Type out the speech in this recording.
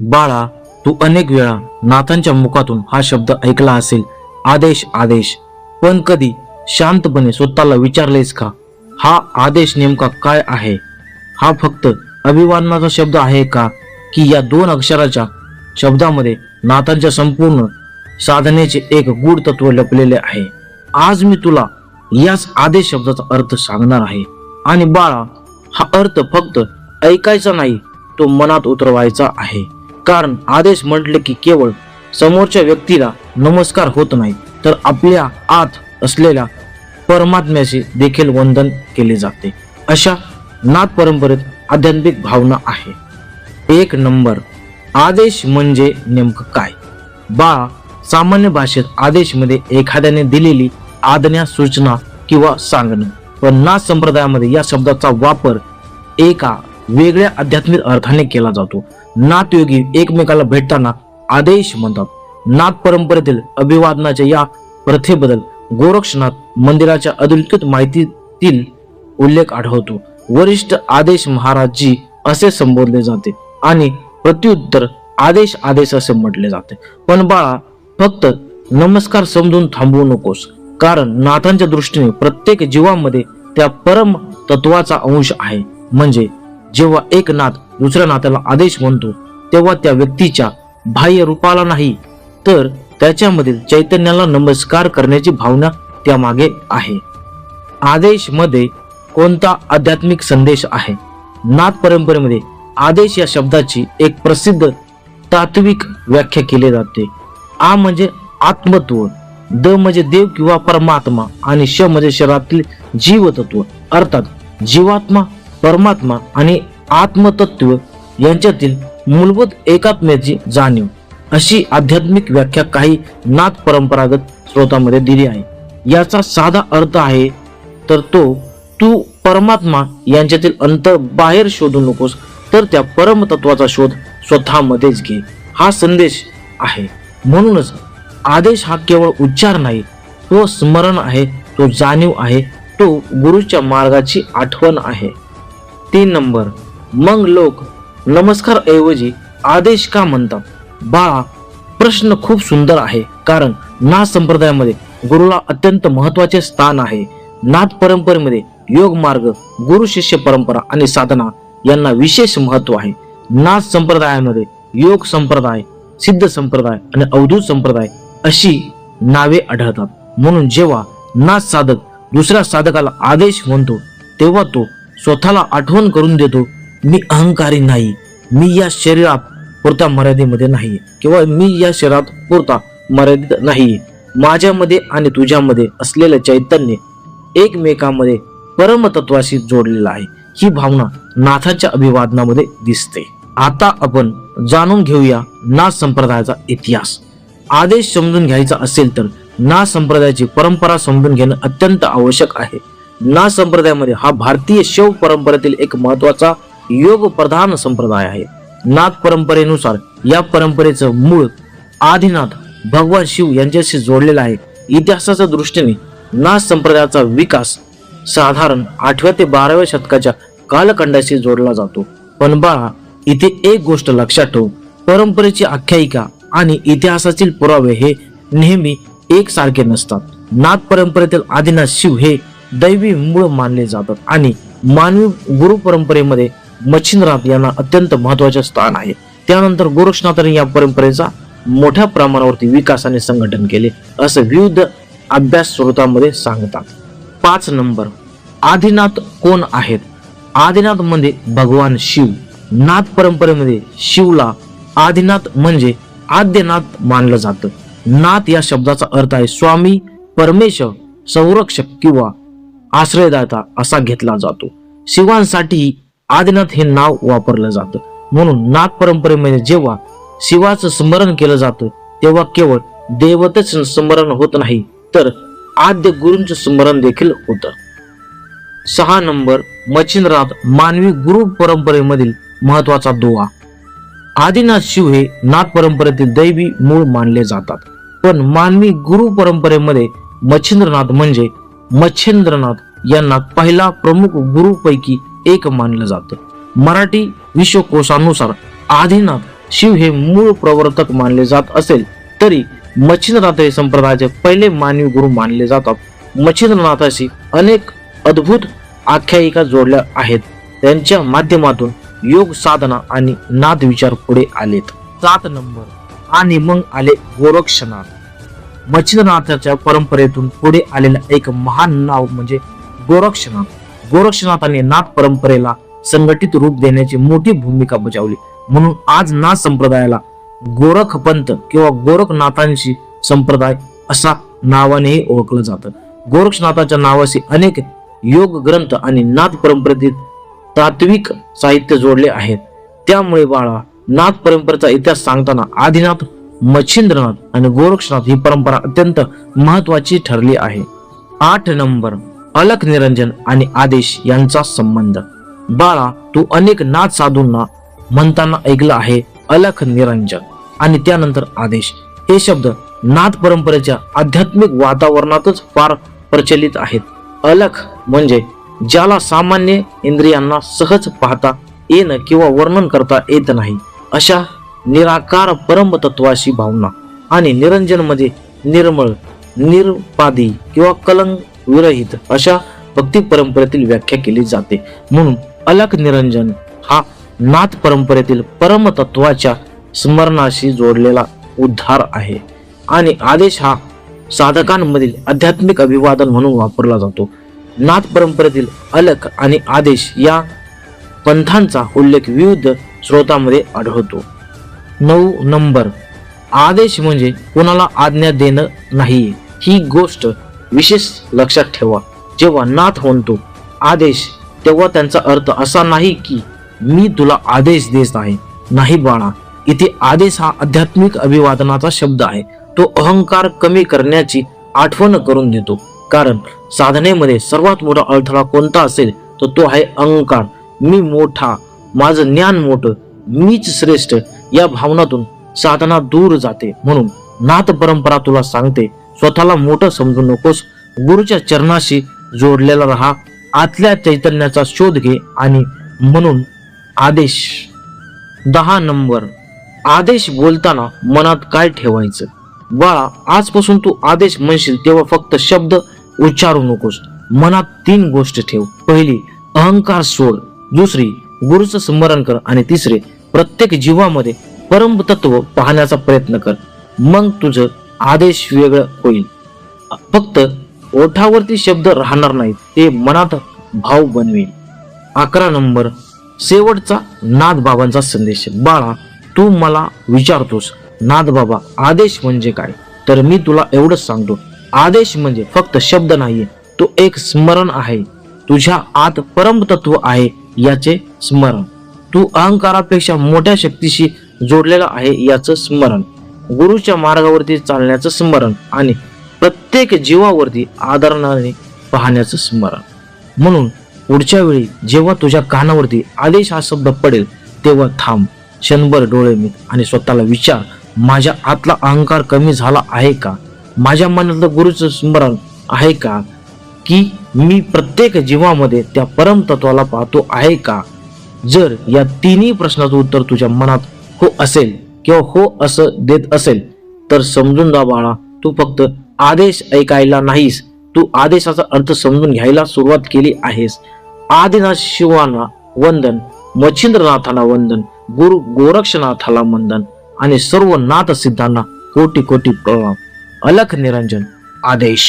बाळा, तू अनेक वेळा नाथांच्या मुखातून हा शब्द ऐकला असेल, आदेश आदेश. पण कधी शांतपणे स्वतःला विचारलेस का, हा आदेश नेमका काय आहे? हा फक्त अभिवादनाचा शब्द आहे का, की या दोन अक्षराच्या शब्दामध्ये नाथांच्या संपूर्ण साधनेचे एक गूढ तत्व लपलेले आहे? आज मी तुला याच आदेश शब्दाचा अर्थ सांगणार आहे. आणि बाळा, हा अर्थ फक्त ऐकायचा नाही, तो मनात उतरवायचा आहे. कारण आदेश म्हटले की केवळ समोरच्या व्यक्तीला नमस्कार होत नाही, तर आपल्या आत असलेल्या परमात्म्याशी देखील वंदन केले जाते. अशा नाथ परंपरेत आध्यात्मिक भावना आहे. 1 नंबर, आदेश म्हणजे नेमकं काय? बाळा, सामान्य भाषेत आदेश मध्ये एखाद्याने दिलेली आज्ञा, सूचना किंवा सांगणं. पण नाथ संप्रदायामध्ये या शब्दाचा वापर एका वेगळ्या आध्यात्मिक अर्थाने केला जातो. नाथयोगी एकमेकाला भेटताना आदेश म्हणतात. नाथ परंपरेतील अभिवादनाच्या या प्रथेबद्दल गोरक्षनाथ मंदिराच्या अधोलिखित माहितीतील उल्लेख आढळतो. वरिष्ठ आदेश महाराजजी असे संबोधले जाते आणि प्रत्युत्तर आदेश आदेश असे म्हटले जाते. पण बाळा, फक्त नमस्कार समजून थांबवू नकोस, कारण नाथांच्या दृष्टीने प्रत्येक जीवामध्ये त्या परम तत्वाचा अंश आहे. म्हणजे जेव्हा एक नाथ दुसऱ्या नाथाला आदेश म्हणतो, तेव्हा त्या व्यक्तीच्या बाह्य रूपाला नाही, तर त्याच्यामधील चैतन्याला नमस्कार करण्याची भावना त्यामागे आहे. आदेश मध्ये कोणता आध्यात्मिक संदेश आहे? नाथ परंपरेमध्ये आदेश या शब्दाची एक प्रसिद्ध तात्विक व्याख्या केली जाते. आ म्हणजे आत्मत्व, द म्हणजे देव किंवा परमात्मा, आणि श म्हणजे शरीरातील जीवतत्व. अर्थात जीवात्मा, परमात्मा आणि आत्मतत्व यांच्यातील मूलभूत एकात्म्याची जाणीव. अशी आध्यात्मिक व्याख्या काही नाथ परंपरागत स्रोतांमध्ये दिली आहे. याचा साधा अर्थ आहे तर तू परमात्मा यांच्यातील अंतर बाहेर शोधू नकोस, तर त्या परमतत्वाचा शोध स्वतःमध्येच घे, हा संदेश आहे. म्हणूनच आदेश हा केवळ उच्चार नाही, तो स्मरण आहे, तो जाणीव आहे, तो गुरुच्या मार्गाची आठवण आहे. 3 नंबर, मग लोक नमस्कार ऐवजी आदेश का म्हणतात? बाळा, प्रश्न खूप सुंदर आहे, कारण नाथ संप्रदायामध्ये गुरुला अत्यंत महत्वाचे स्थान आहे. नाथ परंपरेमध्ये योग मार्ग, गुरु शिष्य परंपरा आणि साधना यांना विशेष महत्व आहे. नाथ संप्रदायामध्ये योग संप्रदाय, सिद्ध संप्रदाय आणि अवधूत संप्रदाय अशी नावे आढळतात. म्हणून जेव्हा नाथ साधक दुसऱ्या साधकाला आदेश म्हणतो, तेव्हा तो स्वतःला आठवण करून देतो, मी अहंकारी नाही, मी या शरीरात पुरता मर्यादेमध्ये नाही, किंवा मी या शरीरात पुरता मर्यादित नाही. माझ्यामध्ये आणि तुझ्यामध्ये असलेले चैतन्य एकमेकांमध्ये परमतत्वाशी जोडलेलं आहे. ही भावना नाथाच्या अभिवादनामध्ये दिसते. आता आपण जाणून घेऊया नाथ संप्रदायाचा इतिहास. आदेश समजून घ्यायचा असेल तर नाथ संप्रदायाची परंपरा समजून घेणं अत्यंत आवश्यक आहे. नाथ संप्रदायामध्ये हा भारतीय शैव परंपरेतील एक महत्वाचा योग प्रधान संप्रदाय आहे. नाथ परंपरेनुसार या परंपरेचं मूळ आदिनाथ भगवान शिव यांच्याशी जोडलेला आहे. इतिहासाच्या दृष्टीने नाथ संप्रदायाचा विकास साधारण 8व्या ते 12व्या शतकाच्या कालखंडाशी जोडला जातो. पण बाळा, इथे एक गोष्ट लक्षात ठेव, परंपरेची आख्यायिका आणि इतिहासातील पुरावे हे नेहमी एकसारखे नसतात. नाथ परंपरेतील आदिनाथ शिव हे दैवी मूळ मानले जातात आणि मानवी गुरु परंपरेमध्ये मच्छिंद्रनाथ यांना अत्यंत महत्वाचे स्थान आहे. त्यानंतर गोरक्षनाथांनी या परंपरेचा मोठ्या प्रमाणावरती विकास आणि संघटन केले, असं विविध अभ्यास स्रोतांमध्ये सांगतात. 5 नंबर, आदिनाथ कोण आहेत? आदिनाथ म्हणजे भगवान शिव. नाथ परंपरेमध्ये शिवला आदिनाथ म्हणजे आद्यनाथ मानलं जातं. नाथ या शब्दाचा अर्थ आहे स्वामी, परमेश्वर, संरक्षक किंवा आश्रयदाता असा घेतला जातो. शिवांसाठी आदिनाथ हे नाव वापरलं जातं. म्हणून नाथ परंपरेमध्ये जेव्हा शिवाचं स्मरण केलं जातं, तेव्हा केवळ देवतेच स्मरण होत नाही, तर आद्य गुरूंचं स्मरण देखील होतं. 6 नंबर, मच्छिंद्रनाथ मानवी गुरु परंपरेमधील महत्वाचा दुवा. आदिनाथ शिव हे नाथ परंपरेतील दैवी मूळ मानले जातात. पण मानवी गुरु परंपरेमध्ये मच्छिंद्रनाथ म्हणजे मच्छिंद्रनाथ यांना पहिला प्रमुख गुरुपैकी एक मानलं जातं. मराठी विश्वकोशानुसार आदिनाथ शिव हे मूळ प्रवर्तक मानले जात असेल तरी मच्छिंद्रनाथ हे संप्रदायाचे पहिले मानवी गुरु मानले जातात। मच्छिंद्रनाथाशी अनेक अद्भुत आख्यायिका जोडल्या आहेत। त्यांच्या माध्यमातून योग साधना आणि नाद विचार पुढे आलेत। 7 नंबर आणि मग आले गोरक्षनाथ। मच्छिंद्रनाथाच्या परंपरेतून पुढे आलेलं एक महान नाव म्हणजे गोरक्षनाथ। गोरक्षनाथाने नाथ परंपरेला संघटित रूप देण्याची मोठी भूमिका बजावली, म्हणून आज नाथ संप्रदायाला गोरखपंथ किंवा गोरखनाथांशी संप्रदाय असा नावानेही ओळखलं जातं। गोरक्षनाथाच्या नावाशी अनेक योग ग्रंथ आणि नाथ परंपरेतील तात्विक साहित्य जोडले आहेत। त्यामुळे बाळा, नाथ परंपरेचा इतिहास सांगताना आदिनाथ, मच्छिंद्रनाथ आणि गोरक्षनाथ ही परंपरा अत्यंत महत्वाची ठरली आहे। 8 नंबर अलख निरंजन आणि आदेश यांचा संबंध। बाळा, तू अनेक नाथ साधूंना म्हणताना ऐकलं आहे अलख निरंजन आणि त्यानंतर आदेश हे शब्द नाथ परंपरेच्या आध्यात्मिक वातावरणातच फार प्रचलित आहेत। अलख म्हणजे ज्याला सामान्य इंद्रियांना सहज पाहता येणं किंवा वर्णन करता येत नाही अशा निराकार परम तत्वाशी भावना, आणि निरंजन मध्ये निर्मळ, निरपादी किंवा कलंक विरहित अशा भक्ती परंपरेतील व्याख्या केली जाते। म्हणून अलख निरंजन हा नाथ परंपरेतील परम तत्वाच्या स्मरणाशी जोडलेला उद्धार आहे, आणि आदेश हा साधकांमधील आध्यात्मिक अभिवादन म्हणून वापरला जातो। नाथ परंपरेतील अलख आणि आदेश या पंथांचा उल्लेख विविध स्रोतांमध्ये आढळतो। 9 नंबर आदेश म्हणजे कोणाला आज्ञा देणं नाही, ही गोष्ट विशेष लक्षात ठेवा। जेव्हा नाथ म्हणतो आदेश, तेव्हा त्यांचा अर्थ असा नाही की मी तुला आदेश देत आहे। नाही बाळा, इथे आदेश हा आध्यात्मिक अभिवादनाचा शब्द आहे। तो अहंकार कमी करण्याची आठवण करून देतो, कारण साधनेमध्ये सर्वात मोठा अडथळा कोणता असेल तर तो आहे अहंकार। मी मोठा, माझं ज्ञान मोठं, मीच श्रेष्ठ या भावनातून साधना दूर जाते। म्हणून नाथ परंपरा तुला सांगते, स्वतःला मोठं समजू नकोस, गुरुच्या चरणाशी जोडलेला राहा, आतल्या चैतन्याचा शोध घे। आणि म्हणून आदेश। 10 नंबर आदेश बोलताना मनात काय ठेवायचं। बाळा, आजपासून तू आदेश म्हणशील तेव्हा फक्त शब्द उच्चारू नकोस, मनात 3 गोष्टी ठेव। पहिली, अहंकार सोड। दुसरी, गुरुचं स्मरण कर। आणि तिसरे, प्रत्येक जीवामध्ये परम तत्व पाहण्याचा प्रयत्न कर। मग तुझं आदेश वेगळं होईल। फक्त ओठावरती शब्द राहणार नाहीत, ते मनात भाव बनवेल। 11 नंबर शेवटचा नाथबाबांचा संदेश। बाळा, तू मला विचारतोस नाथबाबा आदेश म्हणजे काय, तर मी तुला एवढंच सांगतो, आदेश म्हणजे फक्त शब्द नाहीये, तो एक स्मरण आहे। तुझ्या आत परम तत्व आहे याचे स्मरण। तू अहंकारापेक्षा मोठ्या शक्तीशी जोडलेला आहे याचं स्मरण, गुरुच्या मार्गावरती चालण्याचं स्मरण, आणि प्रत्येक जीवावरती आदरणाने पाहण्याचं स्मरण। म्हणून पुढच्या वेळी जेव्हा तुझ्या कानावरती आदेश हा शब्द पडेल तेव्हा थांब, क्षणभर डोळे मिट आणि स्वतःला विचार, माझ्या आतला अहंकार कमी झाला आहे का, माझ्या मनातलं गुरुचं स्मरण आहे का, की मी प्रत्येक जीवामध्ये त्या परम तत्वाला पाहतो आहे का। जर या 3 प्रश्नाचं उत्तर तुझ्या मनात हो असेल किंवा हो असं देत असेल तर समजून जा बाळा, तू फक्त आदेश ऐकायला नाहीस, तू आदेशाचा अर्थ समजून घ्यायला सुरुवात केली आहेस। आदिनाथ शिवांना वंदन, मच्छिंद्रनाथांना वंदन, गुरु गोरक्षनाथाला वंदन आणि सर्व नाथ सिद्धांना कोटी कोटी प्रणाम। अलख निरंजन आदेश।